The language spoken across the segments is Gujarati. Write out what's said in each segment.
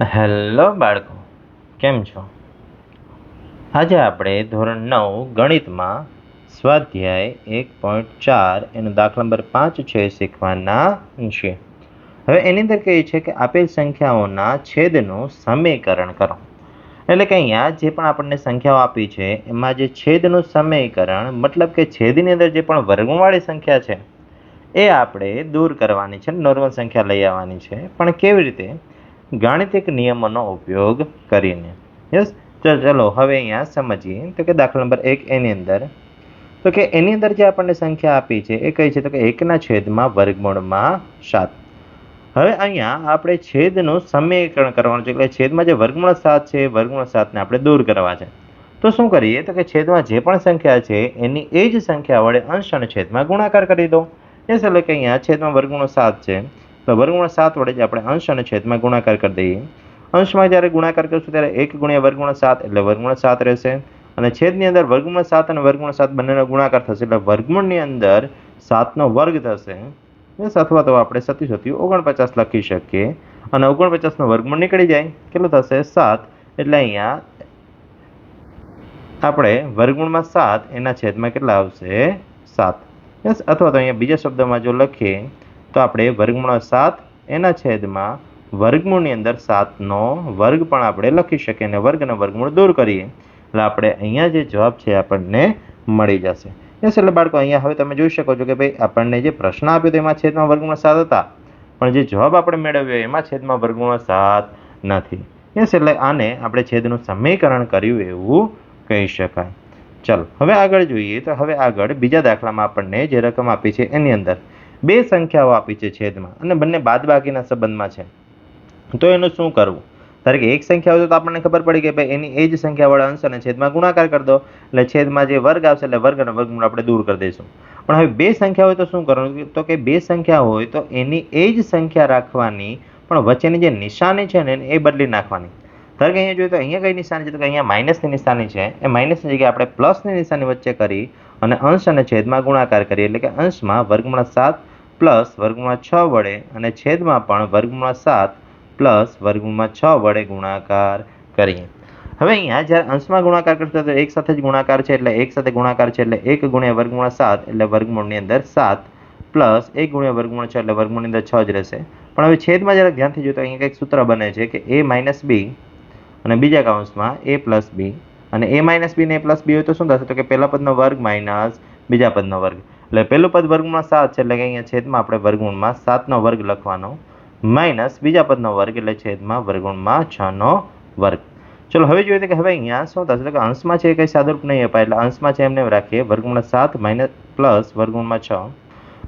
હેલો બાળકો, કેમ છો? આજે આપણે ધોરણ 9 ગણિતમાં સ્વાધ્યાય 1.4 એનો દાખલા નંબર 5 છે શીખવાના છે. હવે એની અંદર કહે છે કે આપેલ સંખ્યાઓના છેદનું સમીકરણ કરો. એટલે કે અહીંયા જે પણ આપણને સંખ્યાઓ આપી છે એમાં જે છેદનું સમીકરણ મતલબ કે છેદની અંદર જે પણ વર્ગમૂળવાળી સંખ્યા છે એ આપણે દૂર કરવાની છે, નોર્મલ સંખ્યા લઈ આવવાની છે. પણ કેવી રીતે? ગાણિતિક નિયમોનો ઉપયોગ કરીને. યસ, તો ચલો હવે અહીંયા સમજીએ. તો કે દાખલા નંબર 1 એની અંદર તો કે એની અંદર જે આપણને સંખ્યા આપી છે એ કઈ છે? તો કે 1 છેદમાં વર્ગમૂળમાં 7. હવે અહીંયા આપણે છેદનું સમીકરણ કરવાનું છે, એટલે છેદમાં જે વર્ગમૂળ 7 છે વર્ગમૂળ 7ને આપણે દૂર કરવા છે. તો શું કરીએ? તો કે છેદમાં જે પણ સંખ્યા છે એની એ જ સંખ્યા વડે અંશ અને છેદમાં ગુણાકાર કરી દો. યસ, એટલે કે અહીંયા છેદમાં વર્ગમૂળ 7 છે તો વર્ગમૂળ 7 વડે જ આપણે અંશ અને છેદમાં ગુણાકાર કરી દઈએ. અંશમાં જ્યારે ગુણાકાર કરશું ત્યારે 1 ગુણ્યા વર્ગમૂળ 7 એટલે વર્ગમૂળ 7 રહેશે, અને છેદની અંદર વર્ગમૂળ 7 અને વર્ગમૂળ 7 બંનેનો ગુણાકાર થશે એટલે વર્ગમૂળની અંદર 7નો વર્ગ થશે. અથવા તો આપણે 49 લખી શકીએ, અને 49નો વર્ગમૂળ નીકળી જાય, કેટલું થશે? 7. એટલે અહીંયા આપણે વર્ગમૂળમાં 7 એના છેદમાં કેટલા આવશે? 7. યસ, અથવા તો અહીંયા બીજા શબ્દમાં જો લખીએ તો આપણે વર્ગમૂળ 7 એના છેદમાં વર્ગમૂળની અંદર 7નો વર્ગ પણ આપણે લખી શકીએ, અને વર્ગ અને વર્ગમૂળ દૂર કરીએ એટલે આપણે અહીંયા જે જવાબ છે આપણને મળી જશે. યસ, એટલે બાળકો અહીંયા હવે તમે જોઈ શકો છો કે ભાઈ આપણને જે પ્રશ્ન આપ્યો તો એમાં છેદમાં વર્ગમૂળ 7 હતા, પણ જે જવાબ આપણે મેળવ્યો એમાં છેદમાં વર્ગમૂળ 7 નથી. યસ, એટલે આને આપણે છેદનું સમીકરણ કર્યું એવું કહી શકાય. ચાલો હવે આગળ જોઈએ. તો હવે આગળ બીજા દાખલામાં આપણને જે રકમ આપી છે એની અંદર બે સંખ્યાઓ આપી છે છેદમાં, અને બંને બાદબાકીના સંબંધમાં છે. તો એનું શું કરવું? ધારો કે એક સંખ્યા હોય તો આપણને ખબર પડી કે ભાઈ એની એ જ સંખ્યા વડે અંશ અને છેદમાં ગુણાકાર કરી દો, એટલે છેદમાં જે વર્ગ આવશે એટલે વર્ગ અને વર્ગમૂળ આપણે દૂર કરી દઈશું. પણ હવે બે સંખ્યા હોય તો શું કરવાનું? તો કે બે સંખ્યા હોય તો એની એ જ સંખ્યા રાખવાની, પણ વચ્ચેની જે નિશાની છે ને એ બદલી નાખવાની. ધારો કે અહીંયા જોઈએ તો અહીંયા કઈ નિશાની છે? તો કે અહીંયા માઇનસની નિશાની છે. એ માઇનસની જગ્યાએ આપણે પ્લસની નિશાની વચ્ચે કરી અને અંશ અને છેદમાં ગુણાકાર કરીએ, એટલે કે અંશમાં વર્ગમૂળ 7 પ્લસ વર્ગમૂળ 6 વડે અને છેદમાં પણ વર્ગમૂળ 7 પ્લસ વર્ગમૂળમાં 6 વડે ગુણાકાર કરીએ. હવે અહીંયા જ્યારે અંશમાં ગુણાકાર કરશો તો એક સાથે જ ગુણાકાર છે, એટલે એક સાથે ગુણાકાર છે એટલે 1 ગુણ્યા વર્ગમૂળ 7 એટલે વર્ગમૂળની અંદર 7 પ્લસ 1 ગુણ્યા વર્ગમૂળ 6 એટલે વર્ગમૂળની અંદર 6 જ રહેશે. પણ હવે છેદમાં જરાક ધ્યાનથી જોઈએ તો અહીંયા કંઈક સૂત્ર બને છે કે a માઇનસ b અને બીજા કૌંસમાં a પ્લસ b, અને a માઇનસ b ને a પ્લસ b હોય તો શું થશે? તો કે પહેલા પદનો વર્ગ માઇનસ બીજા પદનો વર્ગ, એટલે પહેલું પદ વર્ગમૂળમાં 7 છે એટલે કે અહીંયા છેદમાં આપણે વર્ગમૂળમાં 7નો વર્ગ લખવાનો, માઇનસ બીજા પદનો વર્ગ એટલે છેદમાં વર્ગમૂળમાં 6નો વર્ગ. ચલો હવે જોઈએ કે હવે અહીંયા શું થશે? તો કે અંશમાં છે એ કંઈ સાદુરૂપ નહીં અપાય, એટલે અંશમાં છે એમને રાખીએ વર્ગમૂળ 7 માઇનસ પ્લસ વર્ગમૂળમાં 6,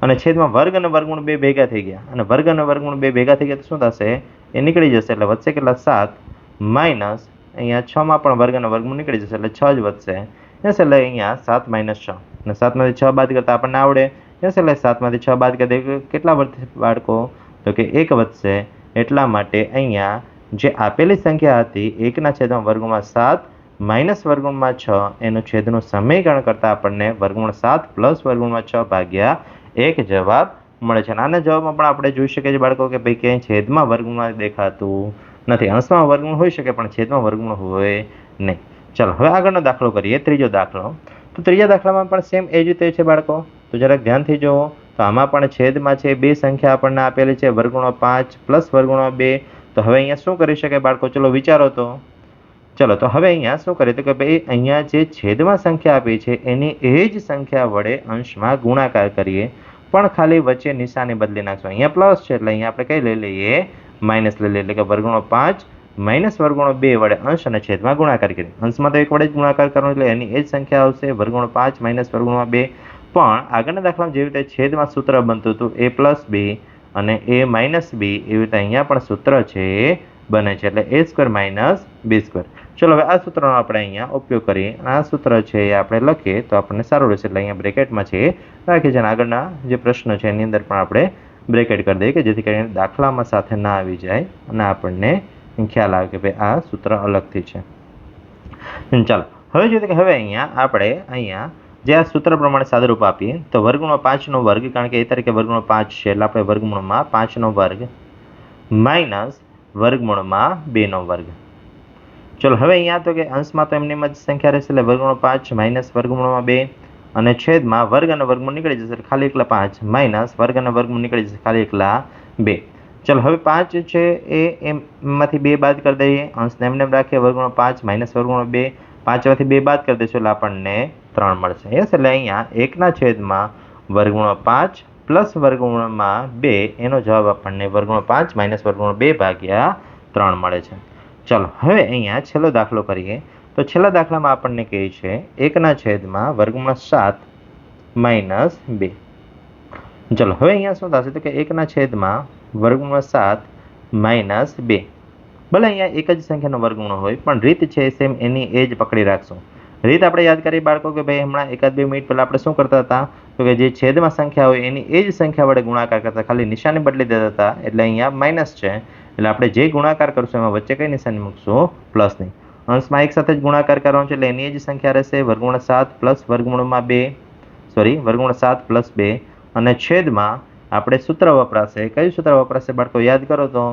અને છેદમાં વર્ગ અને વર્ગમૂળ બે ભેગા થઈ ગયા, અને વર્ગ અને વર્ગમૂળ બે ભેગા થઈ ગયા તો શું થશે? એ નીકળી જશે, એટલે વધશે કેટલા? 7 માઇનસ અહીંયા 6માં પણ વર્ગ અને વર્ગમૂળ નીકળી જશે એટલે 6 જ વધશે. યસ, એટલે અહીંયા 7 માઇનસ 6, અને 7માંથી 6 બાદ કરતા આપણને આવડે. યસ, એટલે 7માંથી 6 બાદ કરી કેટલા વધશે બાળકો? તો કે 1 વધશે. એટલા માટે અહીંયા જે આપેલી સંખ્યા હતી 1 છેદમાં વર્ગમૂળમાં 7 માઇનસ વર્ગમૂળમાં 6 એનું છેદનું સમીકરણ કરતાં આપણને વર્ગમૂળ 7 પ્લસ વર્ગમૂળમાં 6 ભાગ્યા 1 જવાબ મળે છે. અને આના જવાબમાં પણ આપણે જોઈ શકીએ છીએ બાળકો કે ભાઈ ક્યાંય છેદમાં વર્ગમૂળ દેખાતું નથી. અંશમાં વર્ગમૂળ હોઈ શકે પણ છેદમાં વર્ગમૂળ હોય નહીં. ચાલો હવે આગળનો દાખલો કરીએ, ત્રીજો દાખલો. તો ત્રીજા દાખલામાં પણ સેમ એ જ રીતે છે બાળકો, તો જરાક ધ્યાનથી જુઓ. તો આમાં પણ છેદમાં છે બે સંખ્યા આપણને આપેલી છે, વર્ગમૂળ 5 પ્લસ વર્ગમૂળ 2. તો હવે અહીંયા શું કરી શકાય બાળકો? ચલો વિચારો તો. ચલો તો હવે અહીંયા શું કરીએ? તો કે ભાઈ અહીંયા જે છેદમાં સંખ્યા આપી છે એની એ જ સંખ્યા વડે અંશમાં ગુણાકાર કરીએ, પણ ખાલી વચ્ચે નિશાની બદલી નાખશું. અહીંયા પ્લસ છે એટલે અહીંયા આપણે કઈ લઈ લઈએ? માઇનસ લઈ લઈએ, એટલે કે વર્ગમૂળ 5 માઇનસ વર્ગમૂળ 2 વડે અંશ અને છેદમાં ગુણાકાર કરીએ. અંશમાં તો 1 વડે જ ગુણાકાર કરવાનો એટલે એની એ જ સંખ્યા આવશે વર્ગમૂળ 5 માઇનસ વર્ગમૂળ 2. પણ આગળના દાખલામાં જેવી રીતે છેદમાં સૂત્ર બનતું હતું a પ્લસ b અને a માઇનસ b, એવી રીતે અહીંયા પણ સૂત્ર છે બને છે, એટલે a square minus b square. ચલો હવે આ સૂત્રનો આપણે અહીંયા ઉપયોગ કરીએ. આ સૂત્ર છે એ આપણે લખીએ તો આપણને સારું રહેશે, એટલે અહીંયા બ્રેકેટમાં છે રાખીએ છીએ. આગળના જે પ્રશ્ન છે એની અંદર પણ આપણે બ્રેકેટ કરી દઈએ કે જેથી કરીને દાખલામાં સાથે ના આવી જાય અને આપણને ખ્યાલ આવે કે ભાઈ આ સૂત્ર અલગથી છે. ચાલો હવે જોઈએ કે હવે અહીંયા આપણે અહીંયા જે આ સૂત્ર પ્રમાણે સાદુરૂપ આપીએ તો વર્ગમૂળ 5નો વર્ગ, કારણ કે એ તરીકે વર્ગમૂળ 5 છે એટલે આપણે વર્ગમૂળમાં 5નો વર્ગ માઇનસ વર્ગમૂળમાં 2નો વર્ગ. ચલો હવે અહીંયા તો કે અંશમાં તો એમની જ સંખ્યા રહેશે એટલે વર્ગમૂળ 5 માઇનસ વર્ગમૂળમાં 2 અને છેદમાં વર્ગ અને વર્ગમૂળ નીકળી જશે ખાલી એકલા 5 માઇનસ વર્ગ અને વર્ગમૂળ નીકળી જશે ખાલી એકલા 2. ચલો હવે 5 છે એ એમાંથી 2 બાદ કરી દઈએ, અંશને એમને એમ રાખીએ, વર્ગમૂળ 5 માઇનસ વર્ગમૂળ 2, 5 માંથી 2 બાદ કરી દઈશું એટલે આપણને 3 મળશે. યસ, એટલે અહીંયા 1 છેદમાં વર્ગમૂળ 5 પ્લસ વર્ગમૂળમાં 2 એનો જવાબ આપણને વર્ગમૂળ 5 માઇનસ વર્ગમૂળ 2 ભાગ્યા 3 મળે છે. ચલો હવે અહીંયા છેલ્લો દાખલો કરીએ તો છેલ્લા દાખલામાં આપણને કહે છે 1 છેદમાં વર્ગમૂળ 7 માઇનસ 2. ચલો હવે અહીંયા શું થશે તો કે 1 છેદમાં વર્ગમૂળ 7 માઇનસ 2. ભલે અહીંયા એક જ સંખ્યાનો વર્ગમૂળ હોય પણ રીત છે સેમ એની એ જ પકડી રાખશું. રીત આપણે યાદ કરીએ બાળકો કે ભાઈ હમણાં 1-2 મિનિટ પહેલાં આપણે શું કરતા હતા તો કે જે છેદમાં સંખ્યા હોય એની એ જ સંખ્યા વડે ગુણાકાર કરતા, ખાલી નિશાની બદલી દેતા હતા. એટલે અહીંયા માઇનસ છે એટલે આપણે જે ગુણાકાર કરશું એમાં વચ્ચે કઈ નિશાની મૂકશું? પ્લસની. અંશમાં એક સાથે જ ગુણાકાર કરવાનો છે એટલે એની જ સંખ્યા રહેશે વર્ગમૂળ 7 પ્લસ વર્ગમૂળમાં 2, વર્ગમૂળ 7 પ્લસ 2 અને છેદમાં આપણે સૂત્ર વપરાશે. કયું સૂત્ર વપરાશે બાળકો યાદ કરો તો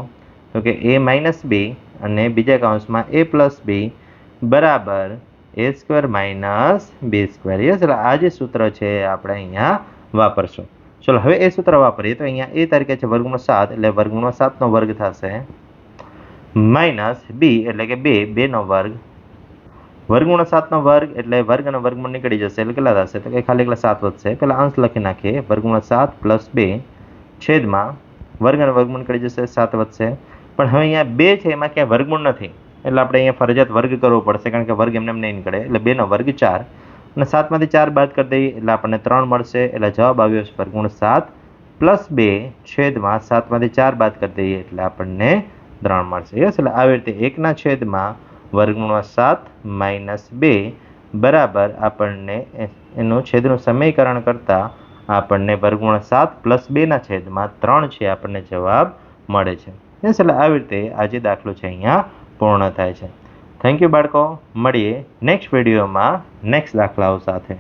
કે a માઇનસ b અને બીજા કૌંસમાં a પ્લસ b બરાબર a square minus b square. Yes, એટલે આ જે સૂત્ર છે આપણે અહીંયા વાપરશું. ચલો હવે એ સૂત્ર વાપરીએ તો અહીંયા a તરીકે છે વર્ગમૂળ 7 એટલે વર્ગમૂળ 7નો વર્ગ થશે માઇનસ b એટલે કે 2નો વર્ગ, વર્ગમૂળ 7નો વર્ગ એટલે વર્ગ અને વર્ગમૂળ નીકળી જશે એટલે કેટલા થશે તો કે ખાલી એકલા 7 વધશે. પહેલા અંશ લખી નાખીએ, વર્ગમૂળ 7 પ્લસ 2 છેદમાં વર્ગ અને વર્ગમૂળ નીકળી જશે 7 વધશે. પણ હવે અહીંયા 2 છે એમાં ક્યાંય વર્ગમૂળ નથી એટલે આપણે અહીંયા ફરજિયાત વર્ગ કરવો પડશે કારણ કે વર્ગ એમને એમ નહીં નીકળે એટલે 2નો વર્ગ 4 અને 7માંથી 4 બાદ કરી દઈએ એટલે આપણને 3 મળશે. એટલે જવાબ આવ્યો છે વર્ગમૂળ 7 પ્લસ 2 છેદમાં 7માંથી 4 બાદ કરી દઈએ એટલે આપણને 3 મળશે. યસ, એટલે આવી રીતે 1 છેદમાં વર્ગમૂળ 7 માઇનસ 2 બરાબર આપણને એનું છેદનું સમીકરણ કરતા આપણને વર્ગમૂળ 7 પ્લસ 2 છેદમાં 3 છે આપણને જવાબ મળે છે. યસ, એટલે આવી રીતે આ જે દાખલો છે અહીંયા પૂર્ણ થાય છે. થેન્ક યુ બાળકો, મળીએ નેક્સ્ટ વિડીયોમાં નેક્સ્ટ દાખલાઓ સાથે.